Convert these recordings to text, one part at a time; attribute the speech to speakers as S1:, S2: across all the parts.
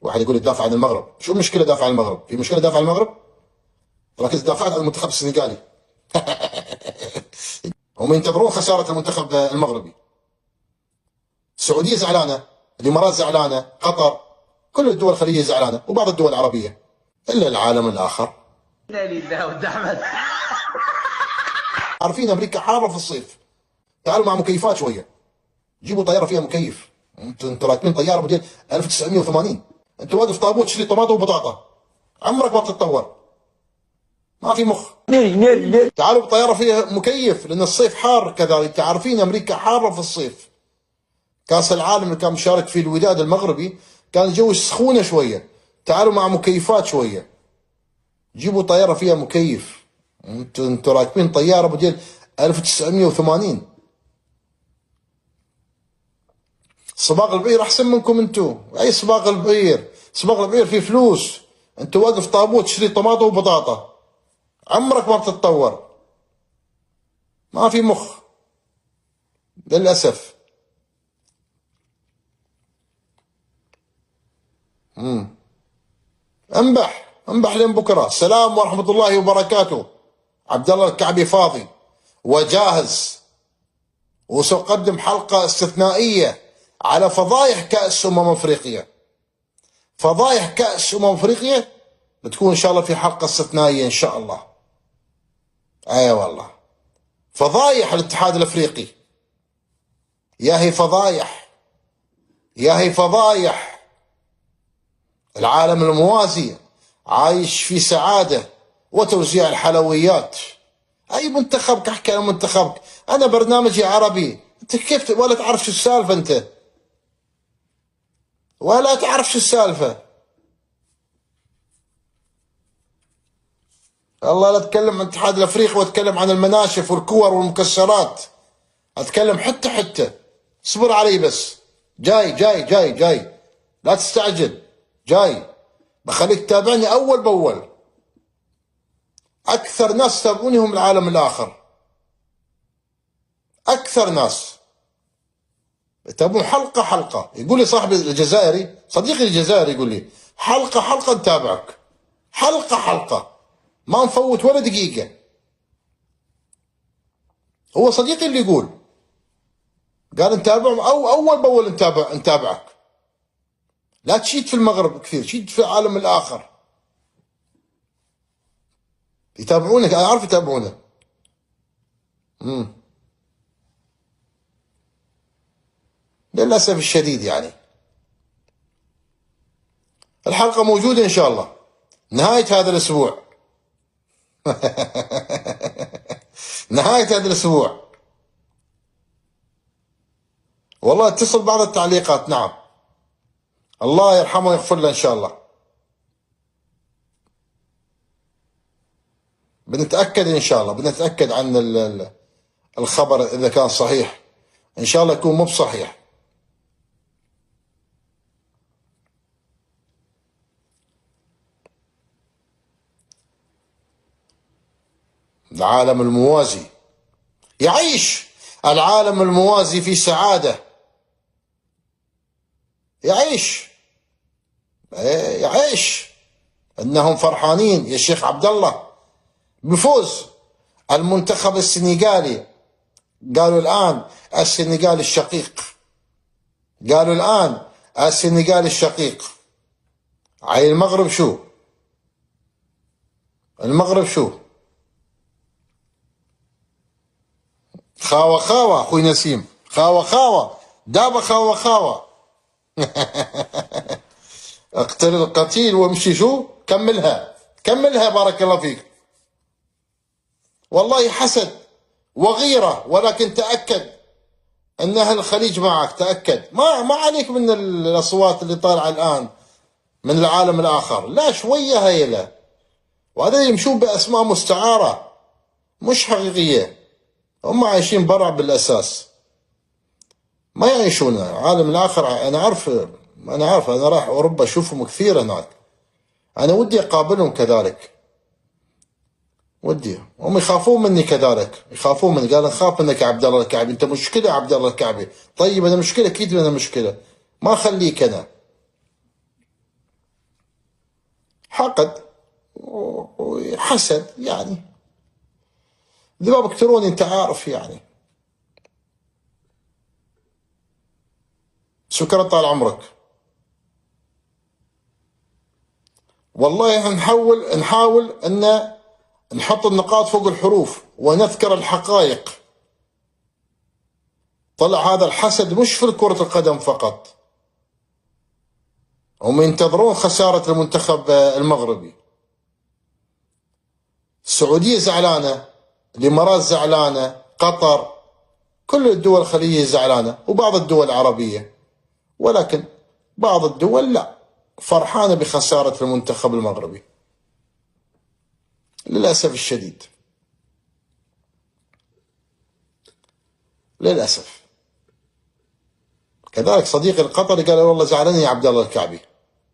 S1: واحد يقول لي تدافع عن المغرب، شو المشكله دافع عن المغرب؟ في مشكله دافع عن المغرب؟ ركز، دافعت عن المنتخب السنغالي. هم ينتظرون خساره المنتخب المغربي. السعوديه زعلانه، الامارات زعلانه، قطر، كل الدول الخليجيه زعلانه، وبعض الدول العربيه، الا العالم الاخر.
S2: لا لله ود احمد.
S1: عارفين امريكا حاره في الصيف، تعالوا مع مكيفات شويه، جيبوا طياره فيها مكيف. انتوا راكبين طياره موديل 1980، انت واقف طابور تشتري طماطم وبطاطا، عمرك ما بتتطور، ما في مخ. تعالوا بطياره فيها مكيف، لان الصيف حار كذلك، عارفين امريكا حاره في الصيف. كاس العالم اللي كان مشارك فيه الوداد المغربي كان الجو سخونه شويه، تعالوا مع مكيفات شويه، جيبوا طياره فيها مكيف. انتوا راكبين طياره موديل 1980. صباغ البعير احسن منكم انتوا، اي صباغ البعير؟ صباغ البعير فيه فلوس، انتوا واقف طابور تشتري طماطم وبطاطا، عمرك ما بتتطور، ما في مخ للاسف. انبح لين بكره. السلام ورحمه الله وبركاته. عبد الله الكعبي فاضي وجاهز، وسأقدم حلقه استثنائيه على فضايح كاس افريقيا. فضايح كاس افريقيا بتكون ان شاء الله في حلقه استثنائيه ان شاء الله. اي والله، فضايح الاتحاد الافريقي، يا هي فضايح، يا هي فضايح. العالم الموازي عايش في سعاده وتوزيع الحلويات. اي منتخبك؟ احكي عن منتخبك، انا برنامجي عربي، انت كيف ولا تعرف شو السالفه؟ انت ولا تعرف شو السالفه. الله، لا اتكلم عن الاتحاد الافريقي واتكلم عن المناشف والكور والمكسرات، اتكلم حته. اصبر علي بس، جاي جاي جاي جاي، لا تستعجل، جاي بخليك تتابعني اول باول. اكثر ناس تابعوني هم العالم الاخر، اكثر ناس يتابعون حلقه حلقه. يقول لي صاحبي الجزائري، صديقي الجزائري، يقول لي حلقه حلقه نتابعك، حلقه حلقه ما نفوت ولا دقيقه. هو صديقي اللي يقول، قال نتابعهم او اول باول نتابعك. لا تشيد في المغرب كثير، شيد في العالم الاخر. يتابعونك، انا عارف يتابعونك. للاسف الشديد يعني. الحلقه موجوده ان شاء الله نهايه هذا الاسبوع. نهايه هذا الاسبوع. والله اتصل بعض التعليقات، نعم، الله يرحمه ويغفر له ان شاء الله. بنتاكد ان شاء الله، بنتاكد عن الخبر اذا كان صحيح، ان شاء الله يكون مو بصحيح. العالم الموازي يعيش، العالم الموازي في سعادة، يعيش، يعيش، انهم فرحانين يا شيخ عبد الله بفوز المنتخب السنغالي. قالوا الان السنغال الشقيق، قالوا الان السنغال الشقيق. عي المغرب شو؟ المغرب شو؟ خاوة خاوة اخوي نسيم، خاوة خاوة، دابا خاوة خاوة. اقتل القتيل وامشي شو؟ كملها كملها، بارك الله فيك. والله حسد وغيرة، ولكن تأكد ان اهل الخليج معك، تأكد، ما عليك من الاصوات اللي طالعة الان من العالم الاخر، لا شوية هيلة. وهذا يمشون باسماء مستعارة مش حقيقية، هم عايشين برا بالاساس، ما يعيشون عالم الاخر. انا عارف، انا راح اوروبا اشوفهم كثير هناك، انا ودي اقابلهم كذلك، ودي. هم يخافون مني كذلك، يخافون مني، قال نخاف منك يا عبد الله الكعبي، انت مشكله يا عبد الله الكعبي. طيب انا مشكله، اكيد انا مشكله، ما اخليك انا. حقد وحسد يعني، ذباب الكتروني انت عارف يعني. شكرا طال عمرك. والله نحاول ان نحط النقاط فوق الحروف ونذكر الحقائق. طلع هذا الحسد مش في كرة القدم فقط، هم ينتظرون خسارة المنتخب المغربي. السعودية زعلانة، الإمارات زعلانة، قطر، كل الدول الخليجية زعلانة، وبعض الدول العربية، ولكن بعض الدول لا، فرحانة بخسارة المنتخب المغربي للأسف الشديد، للأسف. كذلك صديقي القطري قال والله زعلانين يا عبد الله الكعبي،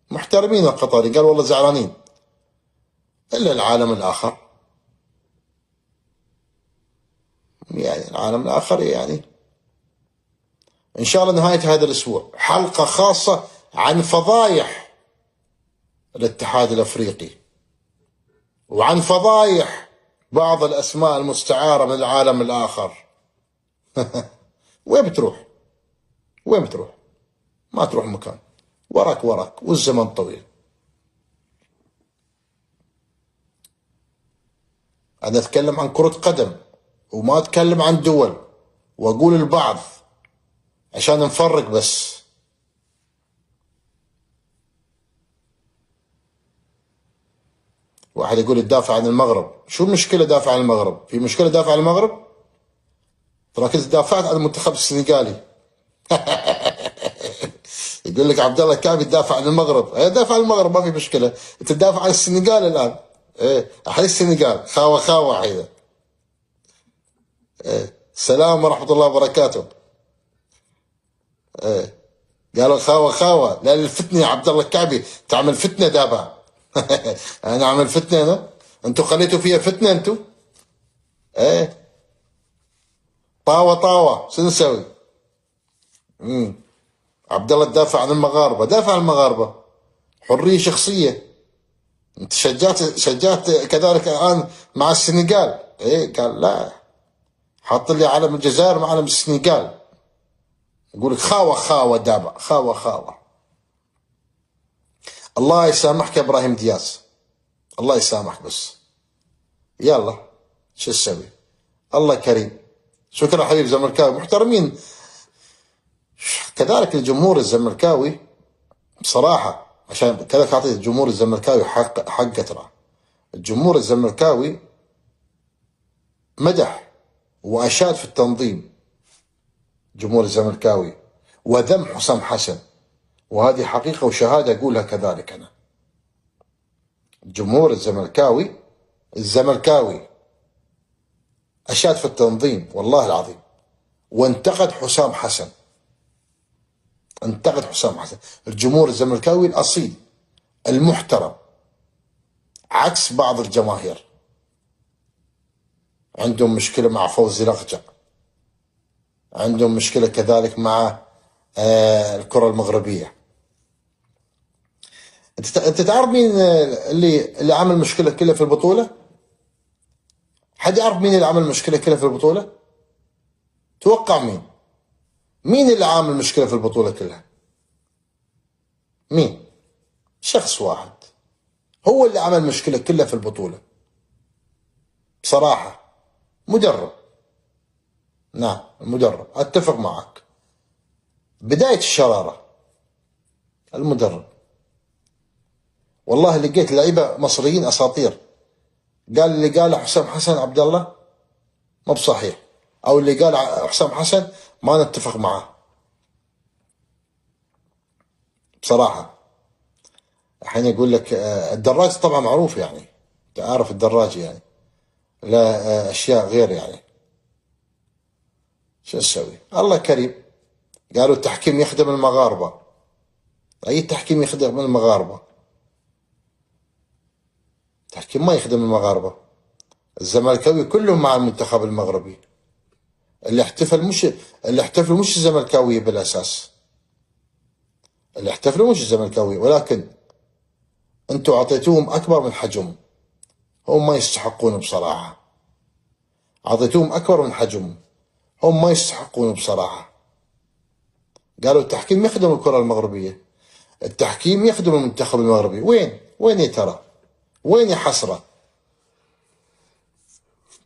S1: محترمين القطري، قال والله زعلانين. إلا العالم الآخر، يعني العالم الآخر يعني إن شاء الله نهاية هذا الأسبوع حلقة خاصة عن فضايح الاتحاد الأفريقي، وعن فضايح بعض الأسماء المستعارة من العالم الآخر. وين بتروح؟ وين بتروح؟ ما تروح مكان، وراك والزمن طويل. أنا أتكلم عن كرة قدم وما أتكلم عن دول، وأقول البعض عشان نفرق بس. واحد يقول يدافع عن المغرب، شو المشكلة دافع عن المغرب؟ في مشكلة دافع عن المغرب؟ ترى كنت دافعت عن المنتخب السنغالي. يقول لك عبد الله الكعبي يدافع عن المغرب، دافع عن المغرب ما في مشكلة، انت تدافع عن السنغال الآن. ايه احيي السنغال، خاوة حيدا. ايه السلام ورحمة الله وبركاته. ايه قالوا خاوة، لا الفتنة يا عبد الله الكعبي، تعمل فتنة دابا. انا اعمل فتنة انا؟ انتوا خليتوا فيها فتنة انتوا. ايه طاوة شو نسوي؟ عبد الله تدافع عن المغاربة، دافع عن المغاربة، حرية شخصية. انت شجعت كذلك الان مع السنغال. ايه قال لا، حط لي علم الجزائر مع علم السنغال. يقول لك خاوة دابا، خاوة. الله يسامحك يا ابراهيم دياز، الله يسامحك بس. يلا شو تسوي؟ الله كريم. شكرا حبيب زملكاوي محترمين. كذلك الجمهور الزملكاوي بصراحة، عشان كذا أعطي الجمهور الزملكاوي حق ترى. الجمهور الزملكاوي مدح وأشاد في التنظيم، جمهور الزملكاوي، وذم حسام حسن، وهذه حقيقة وشهادة أقولها كذلك أنا. الجمهور الزملكاوي أشاد في التنظيم والله العظيم، وانتقد حسام حسن، الجمهور الزملكاوي الأصيل المحترم، عكس بعض الجماهير عندهم مشكلة مع فوزي لقجع، عندهم مشكلة كذلك مع الكرة المغربية. انت تعرف مين اللي عمل مشكلة كلها في البطولة؟ حد يعرف مين اللي عمل مشكلة كلها في البطولة؟ توقع مين اللي عامل مشكلة في البطولة كلها؟ مين؟ شخص واحد هو اللي عمل مشكلة كلها في البطولة بصراحة، مدرب. نعم المدرب، أتفق معك. بداية الشرارة المدرب. والله لقيت لعيبة مصريين أساطير، قال اللي قاله حسام حسن عبد الله ما بصحيح، أو اللي قال حسام حسن ما نتفق معه بصراحة. الحين يقول لك الدراج طبعا معروف، يعني تعرف الدراج يعني لا أشياء غير يعني. شو نسوي؟ الله كريم. قالوا التحكيم يخدم المغاربة. أي تحكيم يخدم المغاربة؟ التحكيم ما يخدم المغاربة. الزملكاوي كلهم مع المنتخب المغربي. اللي احتفلوا مش الزملكاوية بالأساس، اللي احتفلوا مش الزملكاوية، ولكن انتم اعطيتوهم اكبر من حجمهم، هم ما يستحقون بصراحة. اعطيتوهم اكبر من حجمهم، هم ما يستحقون بصراحة. قالوا التحكيم يخدم الكرة المغربية، التحكيم يخدم المنتخب المغربي. وين يا ترى؟ وين يا حسرة؟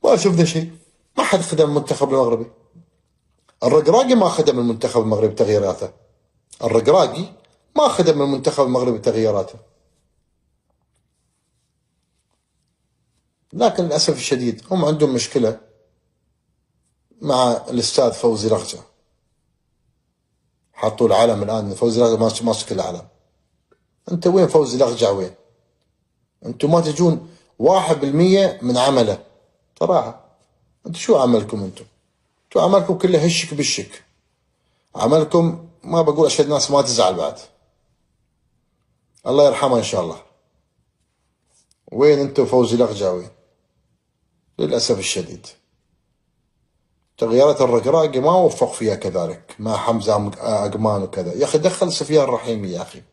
S1: ما شفنا شيء، ما حد خدم المنتخب المغربي. الرقراقي ما خدم المنتخب المغربي بتغييراته، الرقراقي ما خدم المنتخب المغربي بتغييراته. لكن للأسف الشديد هم عندهم مشكلة مع الأستاذ فوزي لغجة. حطوا العلم الآن فوزي لغجة ماسك العلم. أنت وين فوزي لغجة؟ وين أنتم؟ ما تجون 1% من عمله صراحة. أنتم شو عملكم؟ أنتم عملكم كله هشك بالشك. عملكم ما بقول عشان الناس ما تزعل بعد، الله يرحمه إن شاء الله. وين أنتم فوزي لغجة؟ وين؟ للأسف الشديد تغييرات الرقراقي ما وفق فيها كذلك مع حمزة أقمان وكذا. يا أخي دخل سفيان الرحيمي يا أخي.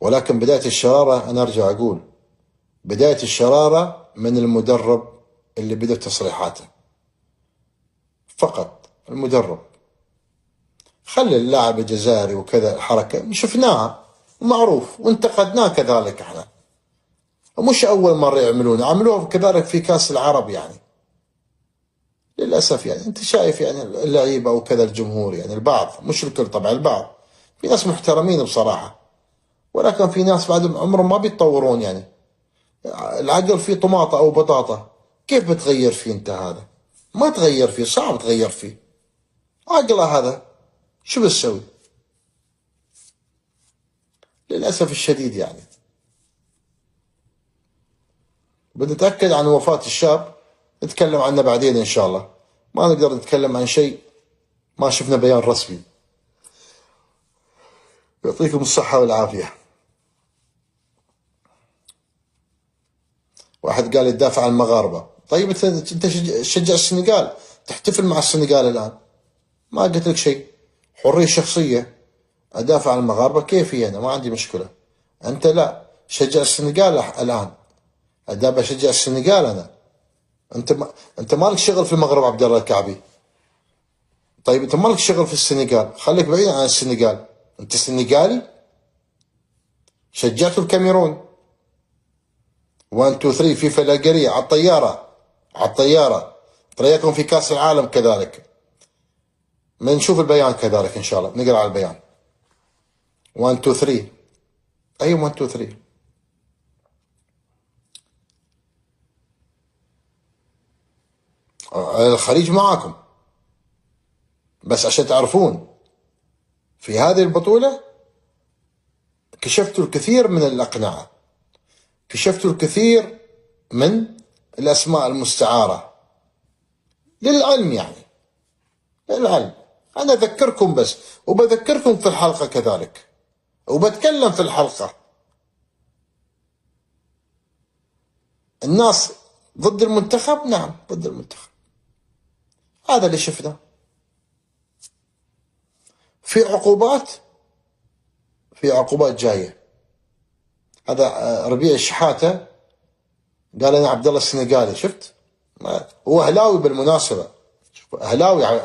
S1: ولكن بداية الشرارة، أنا أرجع أقول بداية الشرارة من المدرب اللي بدأ تصريحاته فقط. المدرب خلي اللاعب الجزائري وكذا حركة شفناها ومعروف وانتقدناه كذلك احنا، ومش أول مرة يعملونه، عملوه كذلك في كأس العرب يعني. للأسف يعني أنت شايف يعني اللعيبة وكذا الجمهور يعني البعض، مش الكل طبعا، البعض في ناس محترمين بصراحة، ولكن في ناس بعد عمرهم ما بيتطورون يعني. العقل فيه طماطة أو بطاطا، كيف بتغير فيه أنت هذا؟ ما تغير فيه، صعب تغير فيه. عقله هذا شو بتسوي؟ للأسف الشديد يعني. بنتأكد عن وفاة الشاب، نتكلم عنه بعدين إن شاء الله. ما نقدر نتكلم عن شيء ما شفنا بيان رسمي. يعطيكم الصحة والعافية. واحد قال يدافع عن المغاربة. طيب انت تشجع السنغال، تحتفل مع السنغال الآن، ما قلت لك شيء، حرية شخصية. أدافع عن المغاربة كيفي أنا، ما عندي مشكلة. أنت لا، شجع السنغال الآن، أدافع أشجع السنغال أنا. أنت مالك شغل في المغرب عبد الله الكعبي. طيب أنت مالك شغل في السنغال، خليك بعيد عن السنغال. أنت سنغالي، شجعتوا الكاميرون 1 2 3 في فلاقرية على الطيارة، على الطيارة طريقكم في كأس العالم كذلك. نشوف البيان كذلك إن شاء الله، نقرأ على البيان 1 2 3. أيوة 1 2 3. الخليج معاكم، بس عشان تعرفون في هذه البطولة كشفتوا الكثير من الأقنعة، كشفتوا الكثير من الأسماء المستعارة للعلم يعني، للعلم. أنا أذكركم بس، وبذكركم في الحلقة كذلك، وبتكلم في الحلقة. الناس ضد المنتخب، نعم ضد المنتخب، هذا اللي شفناه. في عقوبات، في عقوبات جاية. هذا ربيع الشحاتة قال أنا عبد الله السنغالي، شفت؟ هو أهلاوي بالمناسبة، أهلاوي،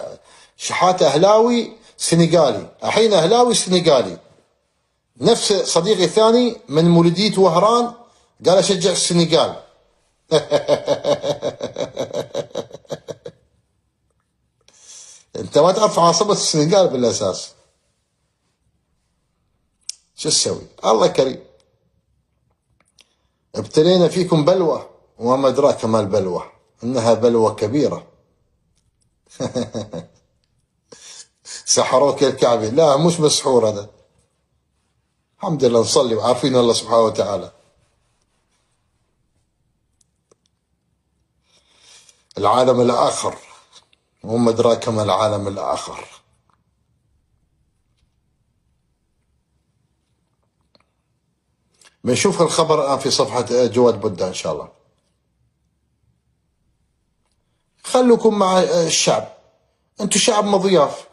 S1: شحاتة أهلاوي سنغالي، الحين أهلاوي سنغالي. نفس صديقي الثاني من مولودية وهران قال أشجع السنغال. أنت ما تعرف عاصمة السنغال بالأساس، شو تسوي؟ الله كريم. ابتلينا فيكم بلوى وما أدراك ما البلوى، إنها بلوى كبيرة. سحروك يا الكعبي، لا مش مسحور هذا، الحمد لله نصلي وعارفين الله سبحانه وتعالى. العالم الآخر وما أدراك ما العالم الآخر. بنشوف الخبر الآن في صفحة جواد بودة إن شاء الله. خلوكم مع الشعب، أنتم شعب مضياف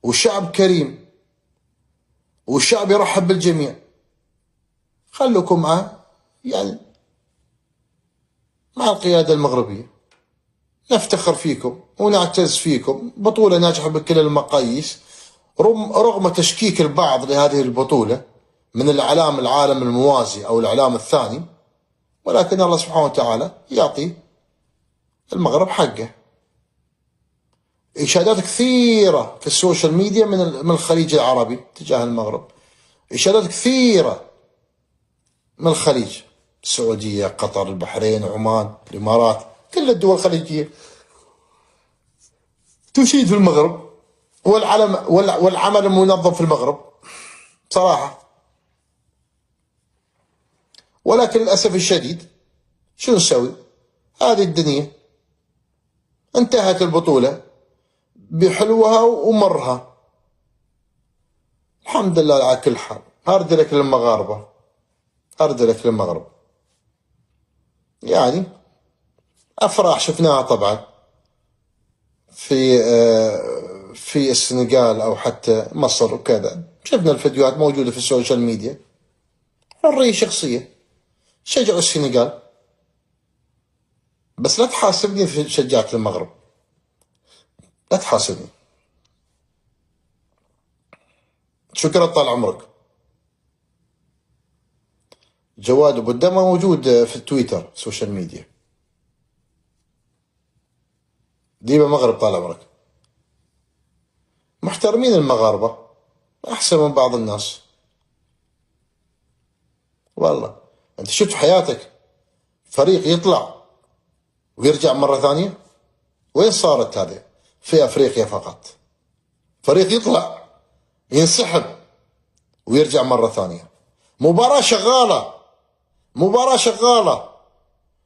S1: وشعب كريم، والشعب يرحب بالجميع. خلوكم يعني مع القيادة المغربية، نفتخر فيكم ونعتز فيكم. بطولة ناجحة بكل المقاييس، رغم تشكيك البعض لهذه البطولة من الإعلام العالم الموازي أو الإعلام الثاني، ولكن الله سبحانه وتعالى يعطي المغرب حقه. إشادات كثيرة في السوشيال ميديا من الخليج العربي تجاه المغرب، إشادات كثيرة من الخليج، السعودية، قطر، البحرين، عمان، الإمارات، كل الدول الخليجية تشيد في المغرب والعمل المنظم في المغرب بصراحة. ولكن للأسف الشديد شو نسوي؟ هذه الدنيا، انتهت البطولة بحلوها ومرها. الحمد لله على كل حال. هارد لك للمغاربة، هارد لك للمغرب. يعني أفراح شفناها طبعا في السنغال أو حتى مصر وكذا، شفنا الفيديوهات موجودة في السوشيال ميديا. حرية شخصية، شجعوا السنغال، بس لا تحاسبني في شجعت المغرب، لا تحاسبني. شكرا طال عمرك. جواد ابو الدم موجود في التويتر السوشيال ميديا. ديما مغرب طال عمرك. محترمين المغاربة، احسن من بعض الناس والله. انت شفت في حياتك فريق يطلع ويرجع مرة ثانية؟ وين صارت هذه؟ في افريقيا فقط. فريق يطلع ينسحب ويرجع مرة ثانية. مباراة شغالة، مباراة شغالة،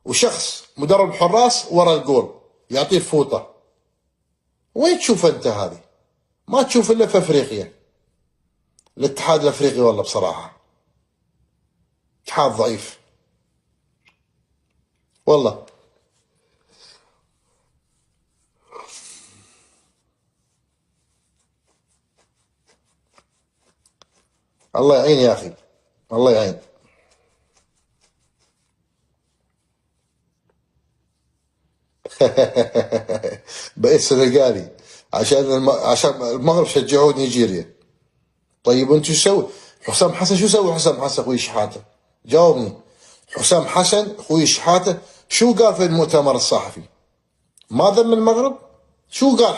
S1: وشخص مدرب حراس ورا الجول يعطيه الفوطة. وين تشوف انت هذه؟ ما تشوف الا في افريقيا. الاتحاد الافريقي والله بصراحة اتحاد ضعيف والله. الله يعين يا اخي، الله يعين. بقيت سنغالي عشان المغرب شجعوا نيجيريا. طيب انت شو تسوي؟ حسام حسن شو سوي؟ حسام حسن اخوي شحاته، جاوبني. حسام حسن اخوي شحاته شو قال في المؤتمر الصحفي؟ ما ذم المغرب؟ شو قال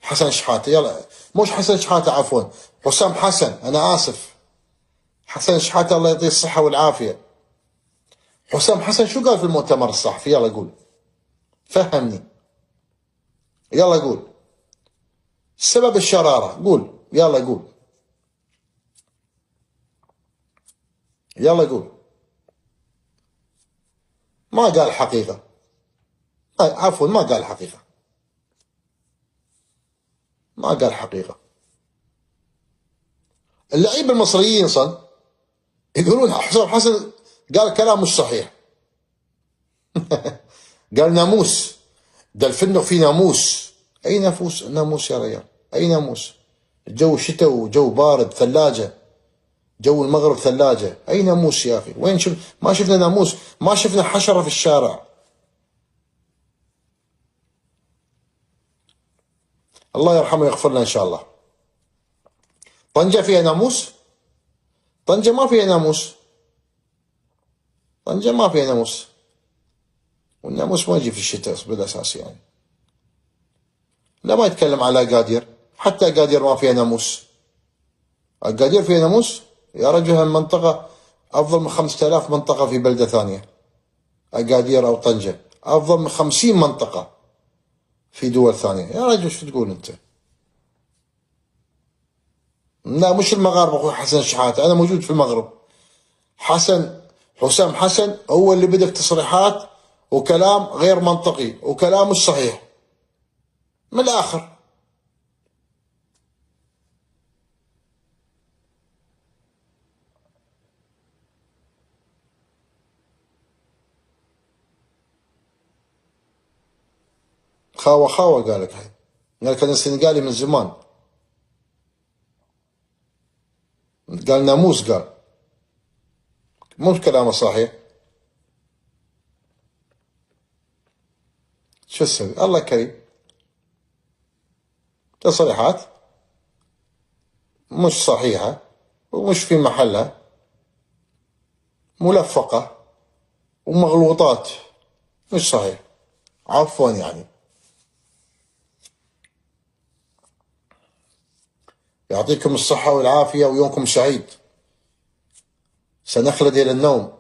S1: حسن شحاته؟ يلا، مش حسن شحاته، عفوا، حسام حسن، انا اسف. حسن شحاته الله يعطيه الصحه والعافيه. حسام حسن شو قال في المؤتمر الصحفي؟ يلا قول، فهمني، يلا قول. سبب الشرارة، قول، يلا قول، يلا قول. ما قال حقيقة، عفوا، ما قال حقيقة، ما قال حقيقة. اللعيبة المصريين يقولون حسام حسن قال كلام مش صحيح. قال ناموس، دلفنه في ناموس. اي ناموس يا ريال؟ اي ناموس؟ الجو شتاء وجو بارد، ثلاجة، جو المغرب ثلاجة. اي ناموس يا اخي؟ وين ما شفنا ناموس، ما شفنا حشرة في الشارع. الله يرحمه ويغفر له ان شاء الله. طنجة فيها ناموس؟ طنجة ما فيها ناموس، طنجة ما فيها ناموس، والناموس ما يجي في الشتاء بالاساس يعني. لا، ما يتكلم على أكادير، حتى أكادير ما فيها ناموس. أكادير فيها ناموس يا رجل. هالمنطقة أفضل من 5000 منطقة في بلدة ثانية. أكادير أو طنجة أفضل من 50 منطقة في دول ثانية. يا رجل شو تقول أنت؟ لا، مش المغاربة أخوي حسن شحاتة، أنا موجود في المغرب. حسام حسن هو اللي بدأ في تصريحات وكلام غير منطقي وكلام مش صحيح من الآخر. خاوة قالك هاي، قالك أنا سنغالي من زمان. قال ناموس، قال مو كلامه صحيح. شو اسوي؟ الله كريم. تصريحات مش صحيحة ومش في محلها، ملفقة ومغلوطات، مش صحيح. عفوا يعني. يعطيكم الصحة والعافية ويومكم سعيد. سنخلد إلى النوم.